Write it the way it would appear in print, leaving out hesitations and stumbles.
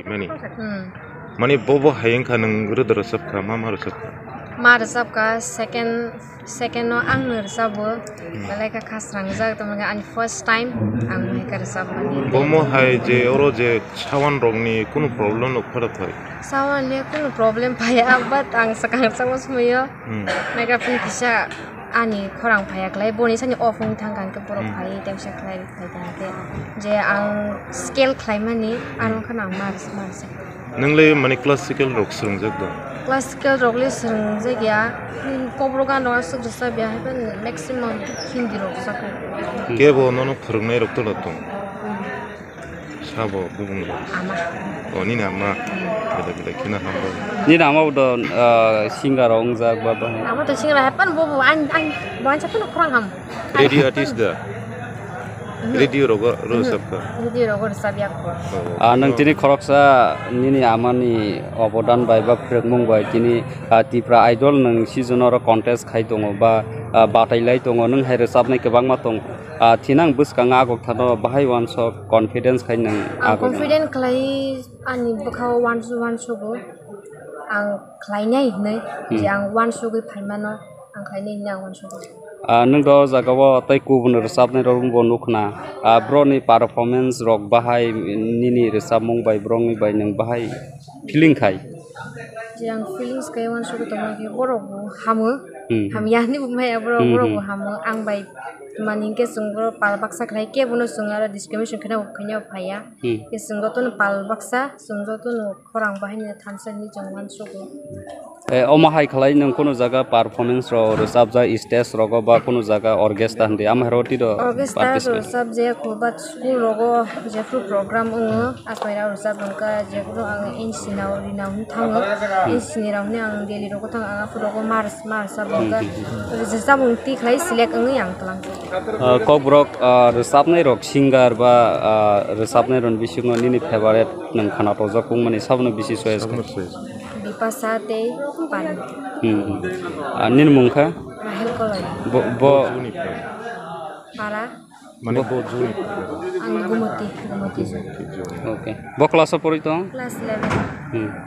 mani mani bobo hayeng ka nang rudar sab ka mama rusab ka ma resap ka second no ang resabo balai ka khasrang jak to ang first time ang mai ka resap mani bomo hay je oro je chawan rogni kuno problem no khara thai sawan le kuno problem phaya but ang sakang samos muyo mai ka pun kisa ani khorang phaya klai boni sani ofung thangkan ka borok phai temsa klai dan ke je ang skill klai mani ang khana mars nangle mani classical rock sung jak do classical rock le sung jagya kobroga no asuk jasa bia happen maximum hindi rock sako ke bo no no khurungnai rock to latung sabo bubung ro ama oni na ma beda kina hambo ni nama udah singer ong jak baba ama to singra happen bobo an ban sa pun khorang ham radio artist da radio rogo rusab ka hindi rock resap yak ko nang tini khoroksa nini amani obodan bai ba phrekmung bai tini tipra idol nang seasonor contest khai tongo ba batailai tongo nang hai resapnai kebangma tong tinang buskanga agok thano bahai wanso confidence khai nang agok confident klai ani bkhao one so go ang klai nai nei yang one so go phaimano ang klai nai nang one so go nang do jagawo tai kubun resapnai rong bo nukna broni performance rock bahai nini resapmung bai brongni bai nang bahai feeling khai yang feelings kai one so go to mai borok hamu ham yani bu mai borok hamu ang bai maning ke sungro pal baksa klai ke buno sungara discrimination khana phaya ke sungro to pal baksa sungro to khorang bahini thamsa ni jongwan so go oma hai khalai nang kono jaga performance ro resap ja stage rogo ba kono jaga orchestra hande am heroti do orchestra ro sab je ko bat school rogo je fru program asmaira ro sab ka je ko ang insinau rinau thango insinirau ne ang deli rogo thang ang fru rogo mars sab ka je sabung ti khlai select ang yang tlang kobrok resap nai rock singer ba resap nai ron bisingo nini favorite nang khana to jakung mani sabno bisi choice pasate pan nin mungkha rahel kolai bo para mane bo juni ang gumoti okay bo class pori to class 11